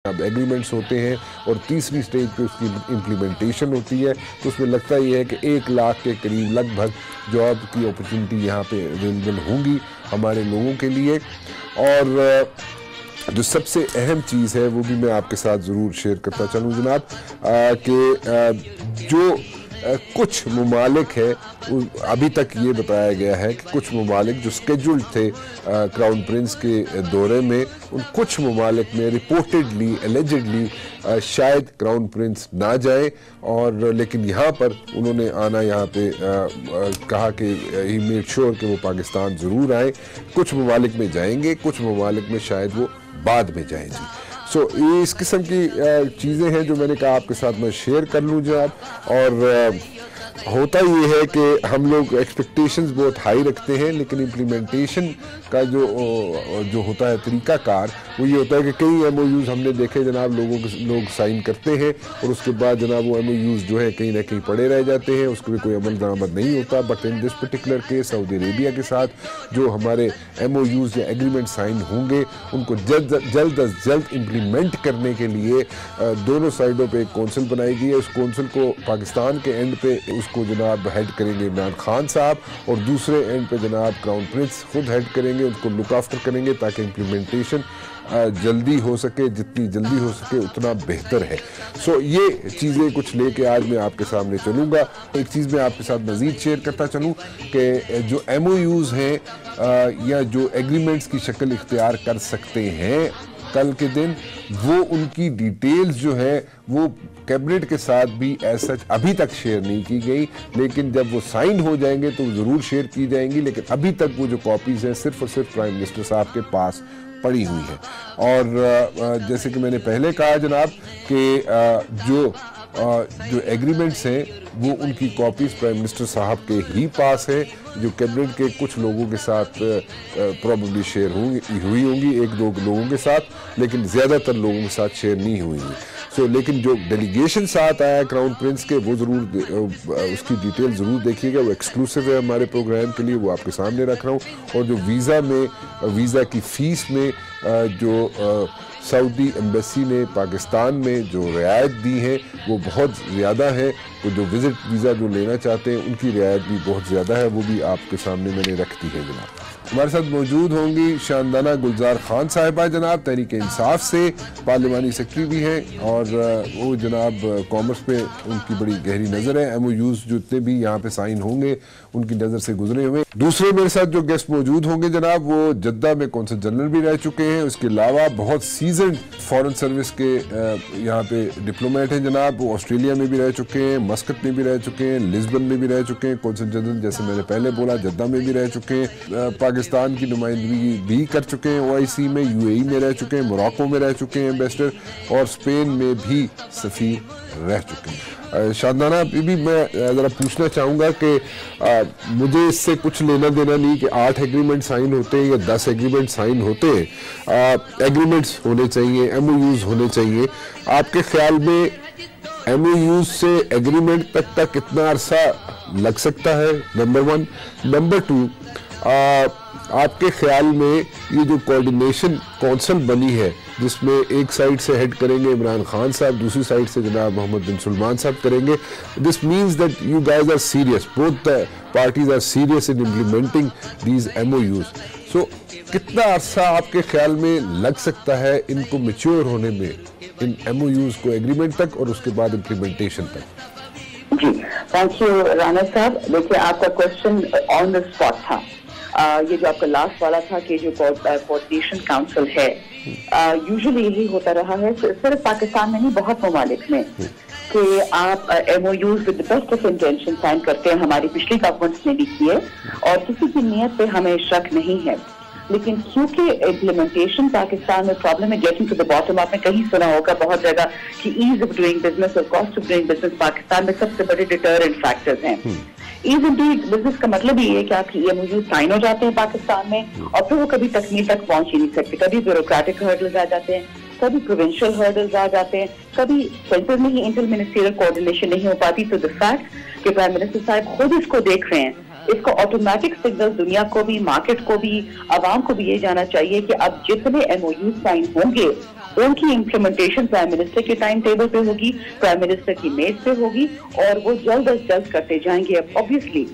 اب ایگریمنٹس ہوتے ہیں اور تیسری سٹیج پہ اس کی امپلیمنٹیشن ہوتی ہے، تو اس میں لگتا یہ ہے کہ 1 لاکھ کے قریب لگ بھگ جاب کی اپرچونٹی یہاں پہ اویلیبل ہوں گی ہمارے لوگوں کے لیے۔ اور جو سب سے اہم چیز ہے وہ بھی میں آپ کے ساتھ ضرور شیئر کرتا چلوں جناب، کہ جو کچھ ممالک ہے، ابھی تک یہ بتایا گیا ہے کہ کچھ ممالک جو سکیجولڈ تھے کراؤن پرنس کے دورے میں، ان کچھ ممالک میں رپورٹڈلی ایلیجڈلی شاید کراؤن پرنس نہ جائے، اور لیکن یہاں پر انہوں نے آنا، یہاں پہ کہا کہ ہی میڈ شور کہ وہ پاکستان ضرور آئے۔ کچھ ممالک میں جائیں گے، کچھ ممالک میں شاید وہ بعد میں جائیں گی۔ یہ اس قسم کی چیزیں ہیں جو میں نے کہا آپ کے ساتھ میں شیئر کر لوں جناب۔ اور ہوتا یہ ہے کہ ہم لوگ ایکسپیکٹیشنز بہت ہائی رکھتے ہیں، لیکن امپلیمنٹیشن کا جو ہوتا ہے طریقہ کار وہ یہ ہوتا ہے کہ کئی ایم او یوز ہم نے دیکھے جناب، لوگ سائن کرتے ہیں اور اس کے بعد جناب وہ ایم او یوز جو ہے کہیں نہ کہیں پڑے رہ جاتے ہیں، اس پہ کوئی عمل درآمد نہیں ہوتا۔ But in this particular case Saudi Arabia کے ساتھ جو ہمارے ایم او یوز یا ایگریمنٹ سائن ہوں گے، ان کو جلد از جلد امپلیمنٹ کرنے کے لیے دونوں سائڈوں پہ ایک کونسل بنائی گئی ہے۔ اس کونسل کو پاکستان کے اینڈ پہ اس کو جناب ہیڈ کریں گے عمران خان صاحب، اور دوسرے اینڈ پہ جناب کراؤن پرنس خود ہیڈ کریں گے، ان کو لک آفٹر کریں گے تاکہ امپلیمنٹیشن جلدی ہو سکے، جتنی جلدی ہو سکے اتنا بہتر ہے۔ یہ چیزیں کچھ لے کے آج میں آپ کے سامنے چلوں گا۔ ایک چیز میں آپ کے ساتھ مزید شیئر کرتا چلوں کہ جو ایم او یوز ہیں یا جو ایگریمنٹس کی شکل اختیار کر سکتے ہیں کل کے دن، وہ ان کی ڈیٹیلز جو ہے وہ کیبنٹ کے ساتھ بھی ایسا ابھی تک شیئر نہیں کی گئی، لیکن جب وہ سائن ہو جائیں گے تو ضرور شیئر کی جائیں گی۔ لیکن ابھی تک وہ جو کاپیز ہیں صرف اور صرف پرائم منسٹر صاحب کے پاس پڑی ہوئی ہے۔ اور جیسے کہ میں نے پہلے کہا جناب کہ جو ایگریمنٹس ہیں وہ ان کی کاپیز پرائم منسٹر صاحب کے ہی پاس ہے، جو کیبنٹ کے کچھ لوگوں کے ساتھ پروبیبلی شیئر ہوئی ہوں گی، 1-2 لوگوں کے ساتھ، لیکن زیادہ تر لوگوں کے ساتھ شیئر نہیں ہوئی ہیں۔ لیکن جو ڈیلیگیشن ساتھ آیا ہے کراؤن پرنس کے، وہ ضرور اس کی ڈیٹیل ضرور دیکھیے گا، وہ ایکسکلوسیو ہے ہمارے پروگرام کے لیے، وہ آپ کے سامنے رکھ رہا ہوں۔ اور جو ویزا کی فیس میں جو سعودی ایمبیسی نے پاکستان میں جو رعایت دی ہے وہ بہت زیادہ ہے، تو جو وزٹ ویزا جو لینا چاہتے ہیں ان کی رعایت بھی بہت زیادہ ہے، وہ بھی آپ کے سامنے میں نے رکھ دی ہے جناب۔ ہمارے ساتھ موجود ہوں گی شاندانہ گلزار خان صاحبہ جناب، تحریک انصاف سے پارلیمانی سیکرٹری بھی ہیں، اور وہ جناب کامرس پہ ان کی بڑی گہری نظر ہے، ایم او یوز جتنے بھی یہاں پہ سائن ہوں گے ان کی نظر سے گزرے ہوئے۔ دوسرے میرے ساتھ جو گیسٹ موجود ہوں گے جناب، وہ جدہ میں کونسل جنرل بھی رہ چکے ہیں، اس کے علاوہ بہت سیزنڈ فارن سروس کے یہاں پہ ڈپلومیٹ ہیں جناب، وہ آسٹریلیا میں بھی رہ چکے ہیں، مسکت میں بھی رہ چکے ہیں، لزبن میں بھی رہ چکے ہیں، کونسل جنرل جیسے میں نے پہلے بولا جدہ میں بھی رہ چکے ہیں، پاکستان کی نمائندگی بھی کر چکے ہیں او آئی سی میں، یو اے ای میں رہ چکے ہیں، موراکو میں رہ چکے ہیں ایمبیسڈر، اور اسپین میں بھی سفیر رہ چکے ہیں۔ شاندانہ بھی میں ذرا پوچھنا چاہوں گا کہ مجھے اس سے کچھ لینا دینا نہیں کہ 8 ایگریمنٹ سائن ہوتے ہیں یا 10 ایگریمنٹ سائن ہوتے ہیں، ایگریمنٹس ہونے چاہیے، ایم او یوز ہونے چاہیے۔ آپ کے خیال میں ایم او یوز سے ایگریمنٹ تک کتنا عرصہ لگ سکتا ہے؟ نمبر 1۔ نمبر 2، آپ کے خیال میں یہ جو کوارڈینیشن کونسل بنی ہے جس میں ایک سائڈ سے ہیڈ کریں گے عمران خان صاحب، دوسری سائڈ سے جناب محمد بن سلمان صاحب کریں گے، this means that you guys are serious, both the parties are serious in implementing these MOUs۔ So کتنا عرصہ آپ کے خیال میں لگ سکتا ہے ان کو میچور ہونے میں، ان MOUs کو ایگریمنٹ تک اور اس کے بعد امپلیمنٹیشن تک؟ جی تھینک یو رانا صاحب۔ دیکھیے آپ کا کوشچن آن دا اسپاٹ تھا، یہ جو آپ کا لاسٹ والا تھا کہ جو کوارڈینیشن کاؤنسل ہے، یوزلی یہی ہوتا رہا ہے صرف پاکستان میں نہیں بہت ممالک میں، کہ آپ M O Us with best of intention sign کرتے ہیں، ہماری پچھلی گورنمنٹس نے بھی کیے اور کسی کی نیت پہ ہمیں شک نہیں ہے، لیکن کیونکہ امپلیمنٹیشن پاکستان میں پرابلم ہے، گیٹنگ ٹو دا باٹم، آپ نے کہیں سنا ہوگا بہت جگہ کہ ایز آف ڈوئنگ بزنس اور cost of doing business Pakistan میں سب سے بڑے ڈیٹرنٹ فیکٹرز ہیں۔ ایز آف ڈوئنگ بزنس کا مطلب یہ ہے کہ آپ کی ایم او یو سائن ہو جاتے ہیں پاکستان میں اور پھر وہ کبھی تکمیل تک پہنچ ہی نہیں سکتے، کبھی بیوروکریٹک ہرڈلز آ جاتے ہیں، کبھی پروونشل ہرڈلز آ جاتے ہیں، کبھی سینٹر میں ہی انٹر منسٹریل کوآرڈینیشن نہیں ہو پاتی۔ تو دا فیکٹ کہ پرائم منسٹر صاحب خود اس کو دیکھ رہے ہیں، اس کو آٹومیٹک سگنل دنیا کو بھی، مارکیٹ کو بھی، عوام کو بھی یہ جانا چاہیے کہ اب جتنے ایم او یو سائن ہوں گے ان کی امپلیمنٹیشن پرائم منسٹر کے ٹائم ٹیبل پہ ہوگی, پرائم منسٹر کی میز پہ ہوگی, اور وہ جلد از جلد کرتے جائیں گے. obviously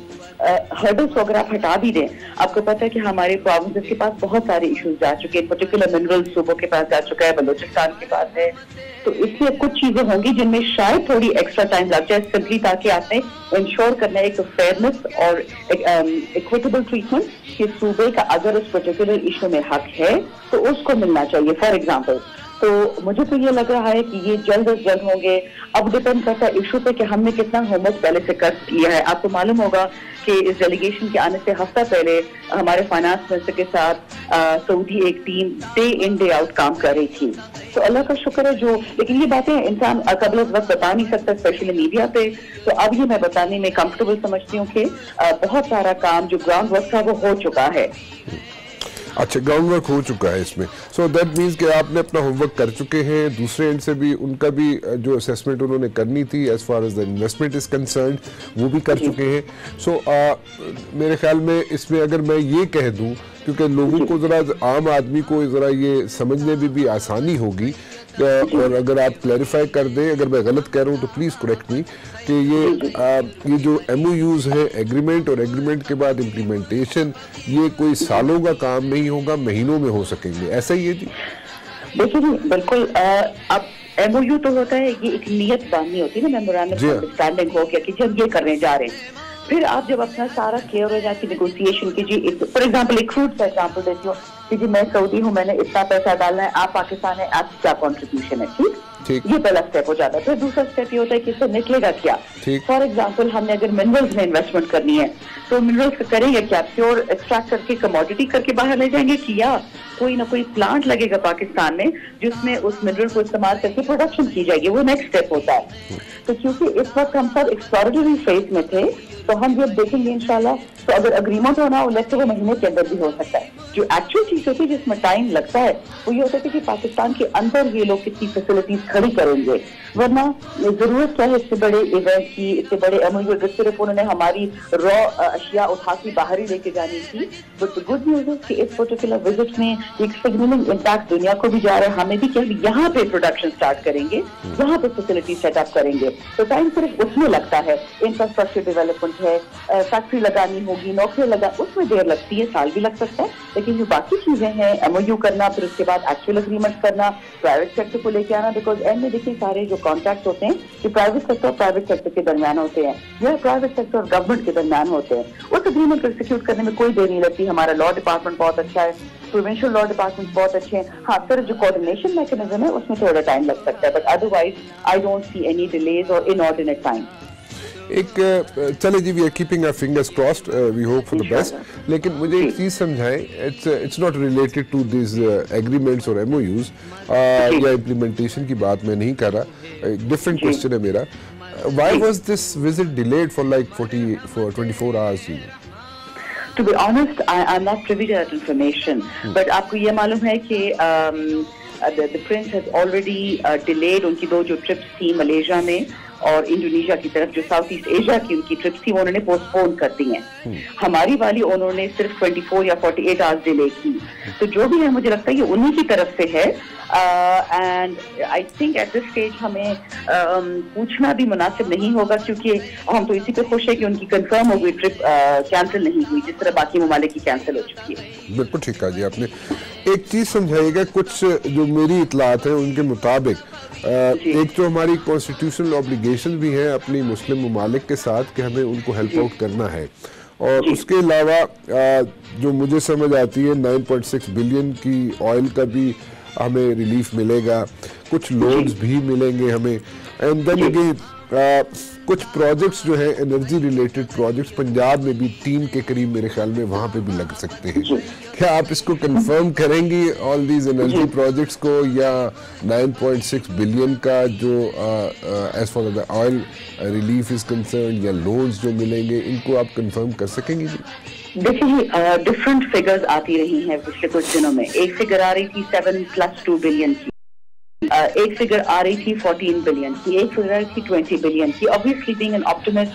ہرڈلس کو اگر آپ ہٹا بھی دیں, آپ کو پتا ہے کہ ہمارے پروونسز کے پاس بہت سارے ایشوز جا چکے ہیں, پرٹیکولر منرل صوبوں کے پاس جا چکا ہے, بلوچستان کے پاس ہے, تو اس لیے کچھ چیزیں ہوں گی جن میں شاید تھوڑی ایکسٹرا ٹائم لگ جائے, سمپلی تاکہ آپ نے انشور کرنا ہے ایک فیئرنس اور ایکویٹیبل ٹریٹمنٹ کہ صوبے کا اگر اس پرٹیکولر ایشو میں حق ہے تو اس کو ملنا چاہیے. فار ایگزامپل, تو مجھے تو یہ لگ رہا ہے کہ یہ جلد از جلد ہوں گے. اب ڈپینڈ کرتا ہے ایشو پہ کہ ہم نے کتنا ہوم ورک پہلے سے کر لیا ہے. آپ کو معلوم ہوگا کہ اس ڈیلیگیشن کے آنے سے ہفتہ پہلے ہمارے فائنانس منسٹر کے ساتھ سعودی ایک team day in day out کام کر رہی تھی. تو اللہ کا شکر ہے جو, لیکن یہ باتیں انسان قبل از وقت بتا نہیں سکتا, اسپیشلی میڈیا پہ. تو اب یہ میں بتانے میں کمفرٹیبل سمجھتی ہوں کہ بہت سارا کام جو گراؤنڈ ورک تھا وہ ہو چکا ہے. اچھا, گراؤنڈ ورک ہو چکا ہے اس میں, سو دیٹ مینس کہ آپ نے اپنا ہوم ورک کر چکے ہیں. دوسرے اینڈ سے بھی ان کا بھی جو اسیسمنٹ انہوں نے کرنی تھی as far as the investment is concerned وہ بھی کر چکے ہیں. سو میرے خیال میں اس میں اگر میں یہ کہہ دوں, کیونکہ لوگوں کو ذرا عام آدمی کو ذرا یہ سمجھنے میں بھی آسانی ہوگی, اور اگر آپ کلیریفائی کر دیں, اگر میں غلط کہہ رہا ہوں تو پلیز کریکٹ می, کہ یہ جو ایم او یوز ہے, ایگریمنٹ اور ایگریمنٹ کے بعد امپلیمنٹیشن, یہ کوئی سالوں کا کام نہیں ہوگا, مہینوں میں ہو سکیں گے, ایسا ہی ہے جی؟ دیکھیے جی بالکل. اب ایم او یو تو ہوتا ہے, یہ ایک نیت باندھنی ہوتی ہے نا, میمورینڈم آف انڈرسٹینڈنگ ہو گیا کہ جب یہ کرنے جا رہے ہیں, پھر آپ جب اپنا سارا کلیئر ہو جاتی نیگوسیشن کیجیے. فار ایگزامپل ایک کروڈ کا ایگزامپل دیتی ہوں کہ جی میں سعودی ہوں, میں نے اتنا پیسہ ڈالنا ہے, آپ پاکستان ہے, آپ کیا کنٹریبیوشن ہے, ٹھیک, یہ پہلا اسٹیپ ہو جاتا ہے. پھر دوسرا اسٹیپ یہ ہوتا ہے کہ اس سے نکلے گا کیا. فار ایگزامپل ہم نے اگر منرلز میں انویسٹمنٹ کرنی ہے تو منرلز کریں گے کیا, پیور ایکسٹریکٹ کر کے کموڈیٹی کر کے باہر لے جائیں گے, کیا کوئی نہ کوئی پلانٹ لگے گا پاکستان میں جس میں اس منرل کو استعمال کر کے پروڈکشن کی جائے گی, وہ نیکسٹ اسٹیپ ہوتا ہے. تو کیونکہ اس وقت ہم سب ایکسپلوریٹری فیز میں تھے, تو ہم جب دیکھیں گے انشاءاللہ, تو اگر اگریمنٹ ہونا ہو لیٹ سے وہ مہینے کے اندر بھی ہو سکتا ہے. جو ایکچوئل چیز ہوتی ہے جس میں ٹائم لگتا ہے وہ یہ ہوتا ہے کہ پاکستان کے اندر یہ لوگ کتنی فیسلٹیز کھڑی کریں گے, ورنہ ضرورت کیا ہے اس سے بڑے ایونٹ کی, اس سے بڑے ایم او یو, صرف انہوں نے ہماری را اشیاء اٹھا کے باہر ہی لے کے جانی تھی. بٹ گڈ نیوز ہے کہ اس پرٹیکولر وزٹ میں ایک سگنلنگ امپیکٹ دنیا کو بھی جا رہا ہے, ہمیں بھی کہ یہاں پہ پروڈکشن سٹارٹ کریں گے, یہاں پہ فیسلٹی سیٹ اپ کریں گے. تو ٹائم صرف اس میں لگتا ہے, انفراسٹرکچر ڈیولپمنٹ ہے, فیکٹری لگانی ہوگی, نوکریاں لگا, اس میں دیر لگتی ہے, سال بھی لگ سکتا ہے. لیکن جو باقی چیزیں ہیں, ایم او یو کرنا, پھر اس کے بعد ایکچوئل اگریمنٹ کرنا, پرائیویٹ سیکٹر کو لے کے آنا, بیکاز اینڈ میں دیکھیے سارے جو کانٹریکٹ ہوتے ہیں کہ پرائیویٹ سیکٹر اور پرائیویٹ سیکٹر کے درمیان ہوتے ہیں یا پرائیویٹ سیکٹر اور گورنمنٹ کے درمیان ہوتے ہیں. اس اگریمنٹ کو ایکسیکیوٹ کرنے میں کوئی دیر نہیں لگتی. ہمارا لا ڈپارٹمنٹ بہت اچھا ہے, پروونشل لا ڈپارٹمنٹ بہت اچھے ہیں. ہاں صرف جو کوآرڈینیشن میکنزم ہے اس میں تھوڑا ٹائم لگ سکتا ہے, but otherwise I don't see any delays or inordinate time. ایک چلے جی, we are keeping our fingers crossed, we hope for the best. لیکن مجھے ایک چیز سمجھائیں, it's not related to these agreements or M O Us یا implementation کی بات میں نہیں کر رہا, ایک ڈفرینٹ کوشچن ہے میرا. Y was this visit delayed for like 24 hours? To be honest, I'm not privy to that information. But آپ کو یہ معلوم ہے کہ the prince has already delayed ان کی 2 جو ٹرپس تھی ملیشیا میں اور انڈونیشیا کی طرف, جو ساؤتھ ایسٹ ایشیا کی ان کی ٹرپس تھی, وہ انہوں نے پوسٹ پون کر دی ہیں. ہماری والی انہوں نے صرف 24 یا 48 hours ڈیلے کی. تو جو بھی ہے مجھے لگتا ہے یہ انہی کی طرف سے ہے, and I think at this stage ہمیں پوچھنا بھی مناسب نہیں ہوگا, کیونکہ ہم تو اسی پہ خوش ہیں کہ ان کی کنفرم ہو گئی ٹرپ, کینسل نہیں ہوئی, جس طرح باقی ممالک کی کینسل ہو چکی ہے. بالکل ٹھیک کہا جی آپ نے. ایک چیز سمجھائیے گا, کچھ جو میری اطلاعات ہیں ان کے مطابق ایک تو ہماری کانسٹیٹیوشنل اوبلیگیشن بھی ہے اپنی مسلم ممالک کے ساتھ کہ ہمیں ان کو ہیلپ آؤٹ کرنا ہے, اور اس کے علاوہ جو مجھے سمجھ آتی ہے 9.6 بلین کی آئل کا بھی ہمیں ریلیف ملے گا, کچھ لونز بھی ملیں گے ہمیں, اینڈ دین اگین کچھ پروجیکٹس جو ہیں انرجی ریلیٹڈ پروجیکٹس پنجاب میں بھی 3 کے قریب میرے خیال میں وہاں پہ بھی لگ سکتے ہیں. کیا آپ اس کو کنفرم کریں گی آل دیز انرجی پروجیکٹس کو, یا 9.6 بلین کا جو as for the oil relief is concern یا لونز جو ملیں گے, ان کو آپ کنفرم کر سکیں گی جی؟ دیکھیے ڈفرینٹ فگرز آتی رہی ہیں پچھلے کچھ دنوں میں. ایک فگر آ رہی تھی 7+2 بلین کی, ایک فگر آ رہی تھی 14 بلین کی, ایک فگر آ رہی تھی 20 بلین کی. obviously being an optimist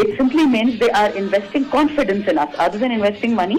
It simply means they are investing confidence in us, other than investing money.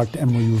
8 MOU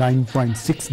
9.6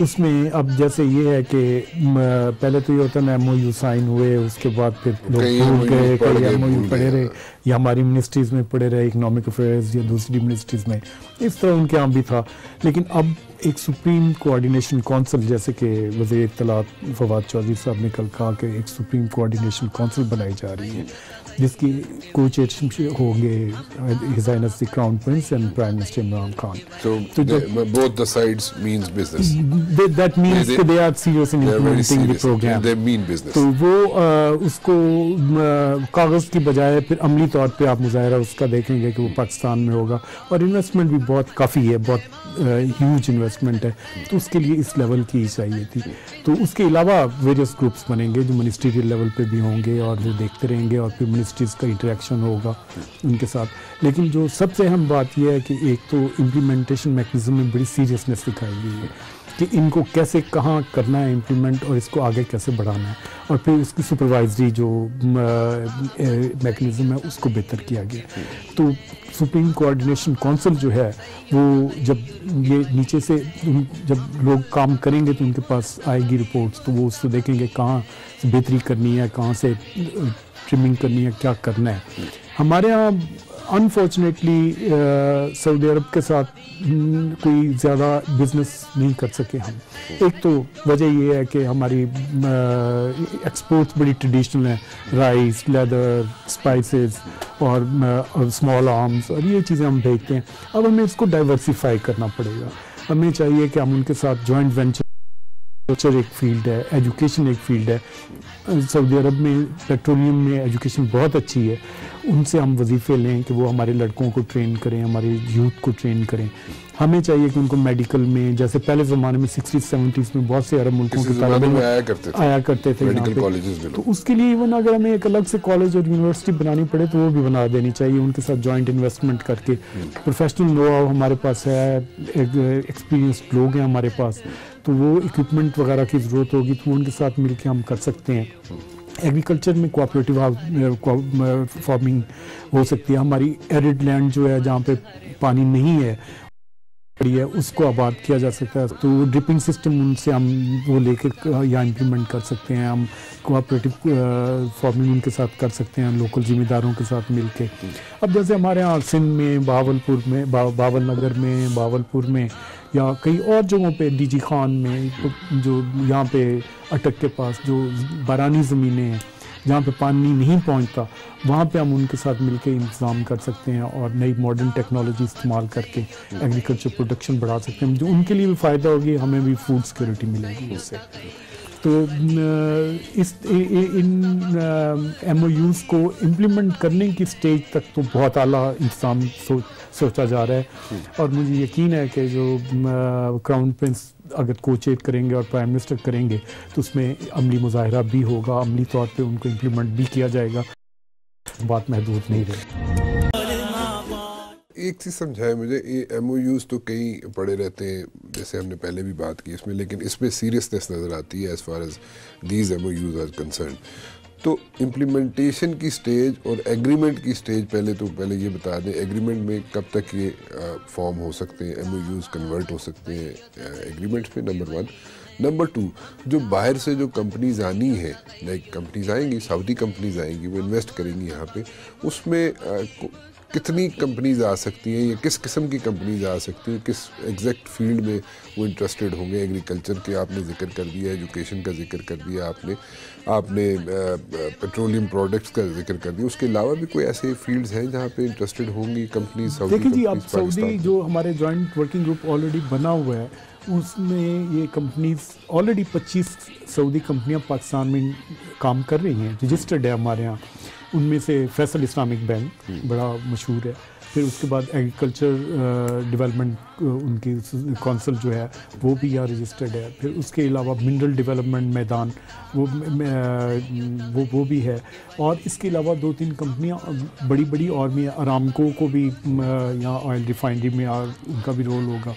اس میں اب جیسے یہ ہے کہ پہلے تو یہ ہوتا نا ایم او یو سائن ہوئے, اس کے بعد پھر لوگ بھول گئے, کئی ایم او یو پڑے رہے یا ہماری منسٹریز میں پڑے رہے, اکنامک افیئرز یا دوسری منسٹریز میں, اس طرح ان کے یہاں بھی تھا. لیکن اب ایک سپریم کوآرڈینیشن کونسل, جیسے کہ وزیر اطلاعات فواد چودھری صاحب نے کل کہا کہ ایک سپریم کوآرڈینیشن کونسل بنائی جا رہی ہے جس کی کو چیئرمین ہوں گے his Hines the crown prince and prime minister Imran Khan. So both the sides means business. That means that they are serious in implementing the program. They mean business. تو وہ اس کو کاغذ کی بجائے پھر عملی طور پہ آپ مظاہرہ اس کا دیکھیں گے کہ وہ پاکستان میں ہوگا, اور انویسٹمنٹ بھی بہت کافی ہے, بہت ہیوج انویسٹمنٹ ہے, تو اس کے لیے اس لیول کی چاہیے تھی. تو اس کے علاوہ ویریس گروپس بنیں گے جو منسٹریل لیول پہ بھی ہوں گے اور وہ دیکھتے رہیں گے, اور پھر منسٹریز کا انٹریکشن ہوگا ان کے ساتھ. لیکن جو سب سے اہم بات یہ ہے کہ ایک تو امپلیمنٹیشن میکنزم میں بڑی سیریسنس دکھائی گئی ہے کہ ان کو کیسے کہاں کرنا ہے امپلیمنٹ اور اس کو آگے کیسے بڑھانا ہے, اور پھر اس کی سپروائزری جو میکنزم ہے اس کو بہتر کیا گیا. تو سپریم کوآرڈینیشن کونسل جو ہے وہ جب یہ نیچے سے جب لوگ کام کریں گے تو ان کے پاس آئے گی رپورٹس, تو وہ اس سے دیکھیں گے کہاں سے بہتری کرنی ہے, کہاں سے ٹرمنگ کرنی ہے, کیا کرنا ہے. ہمارے ہاں انفارچونیٹلی سعودی عرب کے ساتھ کوئی زیادہ بزنس نہیں کر سکے ہم. ایک تو وجہ یہ ہے کہ ہماری ایکسپورٹس بڑی ٹریڈیشنل ہیں, رائس, لیدر, اسپائسز اور اسمال آرمز, اور یہ چیزیں ہم بھیجتے ہیں. اب ہمیں اس کو ڈائیورسیفائی کرنا پڑے گا. ہمیں چاہیے کہ ہم ان کے ساتھ جوائنٹ وینچر ایک فیلڈ ہے, ایجوکیشن ایک فیلڈ ہے. سعودی عرب میں پیٹرولیم میں ایجوکیشن بہت اچھی ہے, ان سے ہم وظیفے لیں کہ وہ ہمارے لڑکوں کو ٹرین کریں, ہمارے یوتھ کو ٹرین کریں. ہمیں چاہیے کہ ان کو میڈیکل میں, جیسے پہلے زمانے میں 60-70s میں بہت سے عرب ملکوں کے طالب علم آیا کرتے تھے یہاں پہ, تو اس کے لیے ایون اگر ہمیں ایک الگ سے کالج اور یونیورسٹی بنانی پڑے تو وہ بھی بنا دینی چاہیے, ان کے ساتھ جوائنٹ انویسٹمنٹ کر کے. پروفیشنل نو ہاؤ ہمارے پاس ہے, ایکسپیرینسڈ لوگ ہیں ہمارے پاس, تو وہ اکوپمنٹ وغیرہ کی ضرورت ہوگی تو ان کے ساتھ مل کے ہم کر سکتے ہیں. ایگریکلچر میں کوآپریٹیو فارمنگ ہو سکتی ہے. ہماری ایرڈ لینڈ جو ہے جہاں پہ پانی نہیں ہے ہے اس کو آباد کیا جا سکتا ہے, تو ڈرپنگ سسٹم ان سے ہم وہ لے کے یہاں امپلیمنٹ کر سکتے ہیں. ہم کوآپریٹیو فارمنگ ان کے ساتھ کر سکتے ہیں لوکل ذمہ داروں کے ساتھ مل کے. اب جیسے ہمارے ہاں سندھ میں, بہاولپور میں, باول نگر میں, بہاولپور میں یا کئی اور جگہوں پہ, ڈی جی خان میں, جو یہاں پہ اٹک کے پاس جو بارانی زمینیں ہیں جہاں پہ پانی نہیں پہنچتا, وہاں پہ ہم ان کے ساتھ مل کے انتظام کر سکتے ہیں اور نئی ماڈرن ٹیکنالوجی استعمال کر کے ایگریکلچر پروڈکشن بڑھا سکتے ہیں, جو ان کے لیے بھی فائدہ ہوگی, ہمیں بھی فوڈ سیکورٹی ملے گی اس سے. تو ان ایم او یوز کو امپلیمنٹ کرنے کی سٹیج تک تو بہت اعلیٰ انتظام سوچا جا رہا ہے, اور مجھے یقین ہے کہ جو کراؤن پرنس اگر کوچیٹ کریں گے اور پرائم منسٹر کریں گے تو اس میں عملی مظاہرہ بھی ہوگا, عملی طور پہ ان کو امپلیمنٹ بھی کیا جائے گا, بات محدود نہیں رہے. ایک چیز سمجھائے مجھے, یہ ایم او یوز تو کئی پڑے رہتے ہیں جیسے ہم نے پہلے بھی بات کی اس میں, لیکن اس میں سیریسنس نظر آتی ہے as far as these M O Us are concern. تو امپلیمنٹیشن کی سٹیج اور ایگریمنٹ کی سٹیج پہلے یہ بتا دیں, ایگریمنٹ میں کب تک یہ فارم ہو سکتے ہیں, ایم او یوز کنورٹ ہو سکتے ہیں ایگریمنٹس میں, نمبر 1. نمبر 2, جو باہر سے جو کمپنیز آنی ہیں, لائک کمپنیز آئیں گی, سعودی کمپنیز آئیں گی, وہ انویسٹ کریں گی یہاں پہ, اس میں کتنی کمپنیز آ سکتی ہیں, یا کس قسم کی کمپنیز آ سکتی ہیں, کس ایگزیکٹ فیلڈ میں وہ انٹرسٹڈ ہوں گے. ایگریکلچر کے آپ نے ذکر کر دیا, ایجوکیشن کا ذکر کر دیا آپ نے پیٹرولیم پروڈکٹس کا ذکر کر دیا, اس کے علاوہ بھی کوئی ایسے فیلڈز ہیں جہاں پہ انٹرسٹڈ ہوں گی کمپنیز؟ دیکھیں جی, اب سعودی جو ہمارے جوائنٹ ورکنگ گروپ آلریڈی بنا ہوا ہے, اس میں یہ کمپنیز آلریڈی 25 سعودی کمپنیاں پاکستان میں کام کر رہی ہیں, رجسٹرڈ ہے ہمارے یہاں. ان میں سے فیصل اسلامک بینک بڑا مشہور ہے, پھر اس کے بعد ایگریکلچر ڈیولپمنٹ ان کی کونسل جو ہے وہ بھی یہاں رجسٹرڈ ہے, پھر اس کے علاوہ منرل ڈیولپمنٹ میدان وہ بھی ہے, اور اس کے علاوہ 2-3 کمپنیاں بڑی بڑی اور بھی, ارامکو کو بھی یہاں آئل ریفائنری میں ان کا بھی رول ہوگا.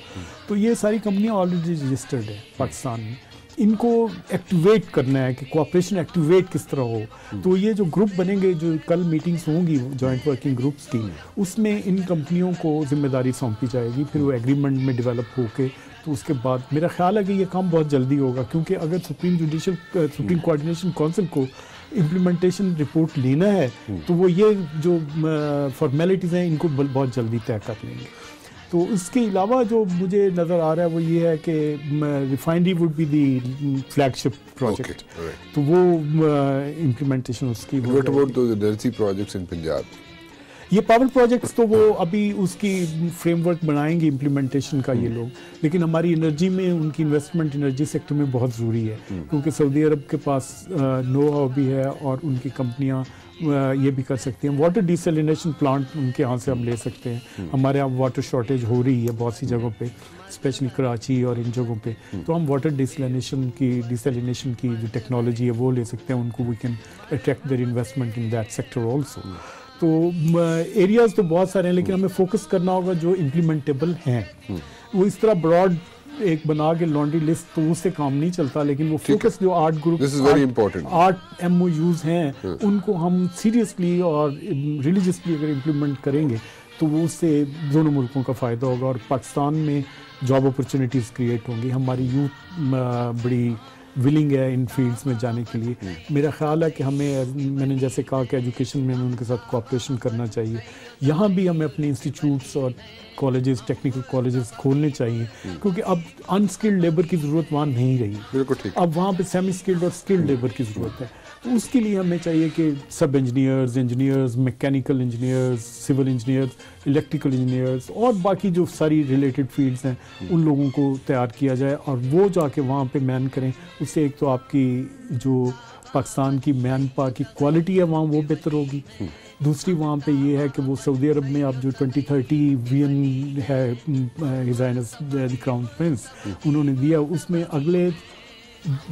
تو یہ ساری کمپنیاں آلریڈی رجسٹرڈ ہیں پاکستان میں. ان کو ایکٹیویٹ کرنا ہے کہ کوآپریشن ایکٹیویٹ کس طرح ہو. تو یہ جو گروپ بنیں گے, جو کل میٹنگز ہوں گی جوائنٹ ورکنگ گروپس کی, اس میں ان کمپنیوں کو ذمہ داری سونپی جائے گی, پھر وہ ایگریمنٹ میں ڈیولپ ہو کے تو اس کے بعد میرا خیال ہے کہ یہ کام بہت جلدی ہوگا، کیونکہ اگر سپریم کوآرڈینیشن کونسل کو امپلیمنٹیشن رپورٹ لینا ہے تو وہ یہ جو فارمیلٹیز ہیں ان کو بہت جلدی طے کر لیں گے. تو اس کے علاوہ جو مجھے نظر آ رہا ہے وہ یہ ہے کہ refinery would be the flagship project, تو وہ امپلیمنٹیشن اس کی. What about those energy projects in Punjab? یہ پاور پروجیکٹس تو وہ ابھی اس کی فریم ورک بنائیں گے امپلیمنٹیشن کا یہ لوگ، لیکن ہماری انرجی میں ان کی انویسٹمنٹ انرجی سیکٹر میں بہت ضروری ہے، کیونکہ سعودی عرب کے پاس نو ہاؤ بھی ہے اور ان کی کمپنیاں یہ بھی کر سکتی ہیں. واٹر ڈیسیلینیشن پلانٹ ان کے یہاں سے ہم لے سکتے ہیں. ہمارے یہاں واٹر شارٹیج ہو رہی ہے بہت سی جگہوں پہ، اسپیشلی کراچی اور ان جگہوں پہ، تو ہم واٹر ڈیسیلینیشن کی جو ٹیکنالوجی ہے وہ لے سکتے ہیں. ان کو we can attract their investment in that sector also. تو ایریاز تو بہت سارے ہیں، لیکن ہمیں فوکس کرنا ہوگا جو امپلیمنٹیبل ہیں. وہ اس طرح براڈ ایک بنا کے لانڈری لسٹ تو اس سے کام نہیں چلتا، لیکن وہ فوکس جو 8 گروپ 8 MOUs ہیں ان کو ہم سیریسلی اور ریلیجسلی اگر امپلیمنٹ کریں گے تو وہ اس سے دونوں ملکوں کا فائدہ ہوگا، اور پاکستان میں جاب اپرچونیٹیز کریٹ ہوں گی. ہماری یوتھ بڑی ولنگ ہے ان فیلڈس میں جانے کے لیے. میرا خیال ہے کہ میں نے جیسے کہا کہ ایجوکیشن میں ان کے ساتھ کوآپریشن کرنا چاہیے. یہاں بھی ہمیں اپنے انسٹیٹیوٹس اور کالجز، ٹیکنیکل کالجز کھولنے چاہیے، کیونکہ اب انسکلڈ لیبر کی ضرورت وہاں نہیں رہی. اب وہاں پہ سیمی اسکلڈ اور اسکلڈ لیبر کی ضرورت ہے. تو اس کے لیے ہمیں چاہیے کہ سب engineers, mechanical engineers, civil engineers, electrical engineers اور باقی جو ساری ریلیٹڈ فیلڈز ہیں ان لوگوں کو تیار کیا جائے اور وہ جا کے وہاں پہ مین کریں. اس سے ایک تو آپ کی جو پاکستان کی مین پاور کی کوالٹی ہے وہاں وہ بہتر ہوگی. دوسری وہاں پہ یہ ہے کہ وہ سعودی عرب میں اب جو 2030 ویژن ہے his Hines the crown prince انہوں نے دیا، اس میں اگلے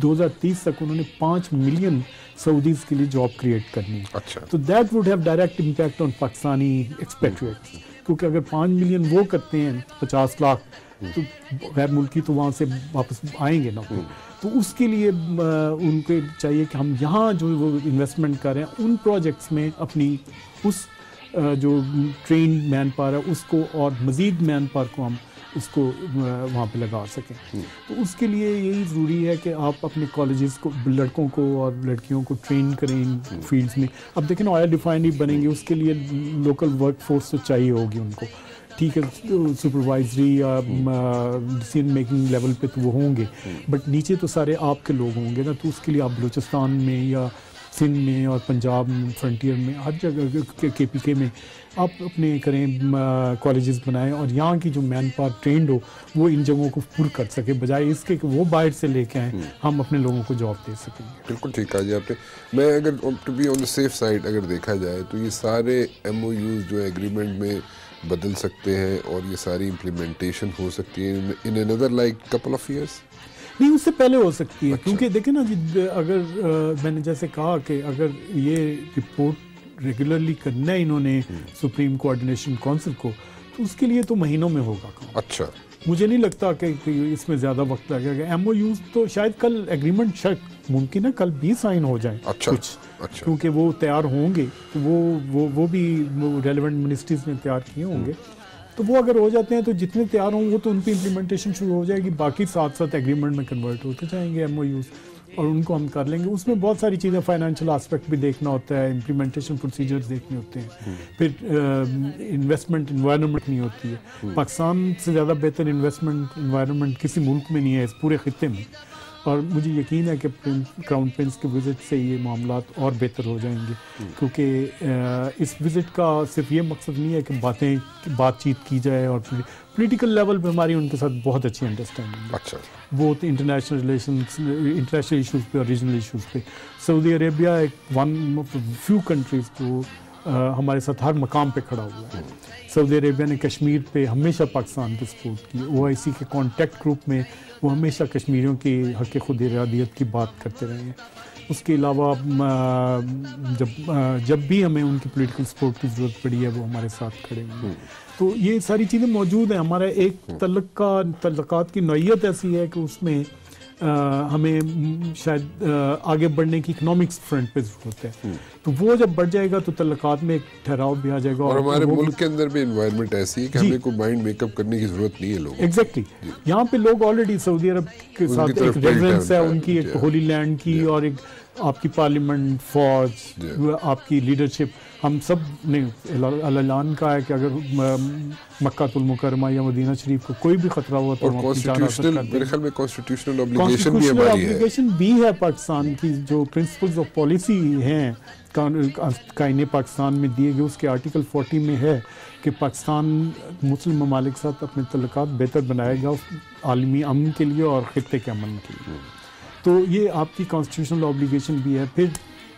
2030 تک انہوں نے 5 ملین سعودیز کے لیے جاب کریٹ کرنی ہے. تو that would have direct impact on Pakistani expatriates, کیونکہ اگر 5 ملین وہ کرتے ہیں 50 لاکھ تو غیر ملکی تو وہاں سے واپس آئیں گے نا. تو اس کے لیے ان کو چاہیے کہ ہم یہاں جو وہ انویسٹمنٹ کر رہے ہیں ان پروجیکٹس میں اپنی اس جو ٹرینڈ مین پاور ہے اس کو اور مزید مین پاور کو ہم اس کو وہاں پہ لگا سکیں. تو اس کے لیے یہی ضروری ہے کہ آپ اپنے کالجز کو، لڑکوں کو اور لڑکیوں کو ٹرین کریں ان فیلڈز میں. اب دیکھیں نا آئل ریفائنری بنیں گے، اس کے لیے لوکل ورک فورس تو چاہیے ہوگی ان کو، ٹھیک ہے، سپروائزری یا ڈیسیژن میکنگ لیول پہ تو وہ ہوں گے، بٹ نیچے تو سارے آپ کے لوگ ہوں گے نا. تو اس کے لیے آپ بلوچستان میں یا سندھ میں اور پنجاب میں، فرنٹیئر میں، ہر جگہ KPK میں آپ اپنے کریں کالجز بنائیں اور یہاں کی جو مین پاور ٹرینڈ ہو وہ ان جگہوں کو پر کر سکے، بجائے اس کے کہ وہ باہر سے لے کے آئیں، ہم اپنے لوگوں کو جاب دے سکیں گے. بالکل ٹھیک کہا جی آپ نے. میں اگر to be on the safe side اگر دیکھا جائے تو یہ سارے MOUs جو ایگریمنٹ میں بدل سکتے ہیں اور یہ ساری امپلیمنٹیشن ہو سکتی ہے ان another like couple of years. نہیں، اس سے پہلے ہو سکتی ہے. کیونکہ دیکھیں نا جی، اگر میں نے جیسے کہا کہ اگر یہ رپورٹ ریگولرلی کرنا ہے انہوں نے سپریم کوآرڈینیشن کونسل کو، تو اس کے لیے تو مہینوں میں ہوگا کام. اچھا، مجھے نہیں لگتا کہ اس میں زیادہ وقت لگے گا. MOUs تو شاید کل ایگریمنٹ شاید ممکن ہے کل بھی سائن ہو جائیں کچھ، کیونکہ وہ تیار ہوں گے تو وہ بھی ریلیونٹ منسٹریز نے تیار کیے ہوں گے. تو وہ اگر ہو جاتے ہیں تو جتنے تیار ہوں وہ تو ان کی امپلیمنٹیشن شروع ہو جائے گی، باقی ساتھ ساتھ ایگریمنٹ میں کنورٹ ہوتے جائیں گے MOUs اور ان کو ہم کر لیں گے. اس میں بہت ساری چیزیں، فائنینشیل آسپیکٹ بھی دیکھنا ہوتا ہے، امپلیمنٹیشن پروسیجرز دیکھنے ہوتے ہیں، پھر انویسٹمنٹ انوائرمنٹ نہیں ہوتی ہے. پاکستان سے زیادہ بہتر انویسٹمنٹ انوائرمنٹ کسی ملک میں نہیں ہے اس پورے خطے میں، اور مجھے یقین ہے کہ کراؤن پرنس کے وزٹ سے یہ معاملات اور بہتر ہو جائیں گے، کیونکہ اس وزٹ کا صرف یہ مقصد نہیں ہے کہ بات چیت کی جائے، اور پولیٹیکل لیول پہ ہماری ان کے ساتھ بہت اچھی انڈرسٹینڈنگ ہے. اچھا، بہت انٹرنیشنل ریلیشنز، انٹرنیشنل ایشوز پہ اور ریجنل ایشوز پہ. سعودی عربیہ ایک ون آف فیو کنٹریز جو ہمارے ساتھ ہر مقام پہ کھڑا ہوا ہے. سعودی عربیہ نے کشمیر پہ ہمیشہ پاکستان کی سپورٹ کی. OIC کے کانٹیکٹ گروپ میں وہ ہمیشہ کشمیریوں کی حق خود ارادیت کی بات کرتے رہے ہیں. اس کے علاوہ جب بھی ہمیں ان کی پولیٹیکل سپورٹ کی ضرورت پڑی ہے وہ ہمارے ساتھ کھڑے ہوئے ہیں. تو یہ ساری چیزیں موجود ہیں. ہمارا ایک تعلقات کی نوعیت ایسی ہے کہ اس میں ہمیں شاید آگے بڑھنے کی اکنامکس فرنٹ پہ ضرورت ہے، تو وہ جب بڑھ جائے گا تو تعلقات میں ایک ٹھہراؤ بھی آ جائے گا. اور ہمارے ملک کے اندر بھی انوائرمنٹ ایسی ہے کہ ہمیں کوئی مائنڈ میک اپ کرنے کی ضرورت نہیں ہے لوگوں. ایگزیکٹلی یہاں پہ لوگ آلریڈی سعودی عرب کے ساتھ ایک ریفرنس ہے ان کی، ایک ہولی لینڈ کی، اور ایک آپ کی پارلیمنٹ، فوج، آپ کی لیڈرشپ. ہم سب نے اعلان کہا ہے کہ اگر مکہ المکرمہ یا مدینہ شریف کو کوئی بھی خطرہ ہوا تو میرے خیال میں کانسٹیٹیوشنل اوبلیگیشن بھی ہماری ہے. اوبلیگیشن بھی ہے پاکستان کی، جو پرنسپلز آف پالیسی ہیں قائن پاکستان میں دیے گئے، اس کے آرٹیکل 40 میں ہے کہ پاکستان مسلم ممالک کے ساتھ اپنے تعلقات بہتر بنائے گا عالمی امن کے لیے اور خطے کے امن کے لیے. تو یہ آپ کی کانسٹیٹیوشنل اوبلیگیشن بھی ہے. پھر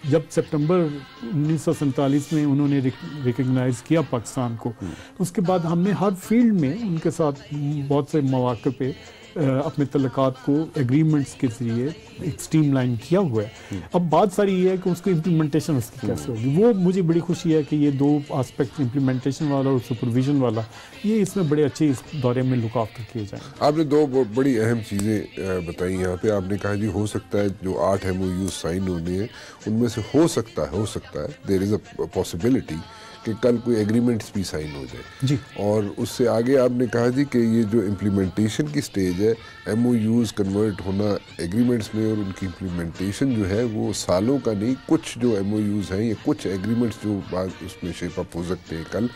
جب سپٹمبر 1947 میں انہوں نے ریکگنائز کیا پاکستان کو، اس کے بعد ہم نے ہر فیلڈ میں ان کے ساتھ بہت سے مواقع پہ اپنے تعلقات کو ایگریمنٹس کے ذریعے ایک سٹریم لائن کیا ہوا ہے. اب بات ساری یہ ہے کہ اس کی امپلیمنٹیشن اس کی کیسے ہوگی. وہ مجھے بڑی خوشی ہے کہ یہ دو آسپیکٹ، امپلیمنٹیشن والا اور سپرویژن والا، یہ اس میں بڑے اچھے اس دورے میں لک آفٹر کیے جائیں. آپ نے دو بڑی اہم چیزیں بتائی یہاں پہ. آپ نے کہا جی ہو سکتا ہے جو 8 MOUs سائن ہونے ہیں ان میں سے ہو سکتا ہے دیر از اے پاسبلٹی کہ کل کوئی ایگریمنٹس بھی سائن ہو جائے جی. اور اس سے آگے آپ نے کہا جی کہ یہ جو امپلیمنٹیشن کی سٹیج ہے، MOUs کنورٹ ہونا ایگریمنٹس میں، اور ان کی امپلیمنٹیشن جو ہے وہ سالوں کا نہیں، کچھ جو MOUs ہیں یا کچھ ایگریمنٹس جو بعض اس میں شیپ اپ ہو سکتے ہیں کل،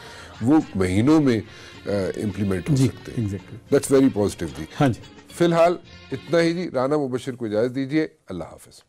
وہ مہینوں میں امپلیمنٹ ہو سکتے ہیں. دیٹس ویری پازیٹیو جی. ہاں جی. فی الحال اتنا ہی جی. رانا مبشر کو اجازت دیجیے. اللہ حافظ.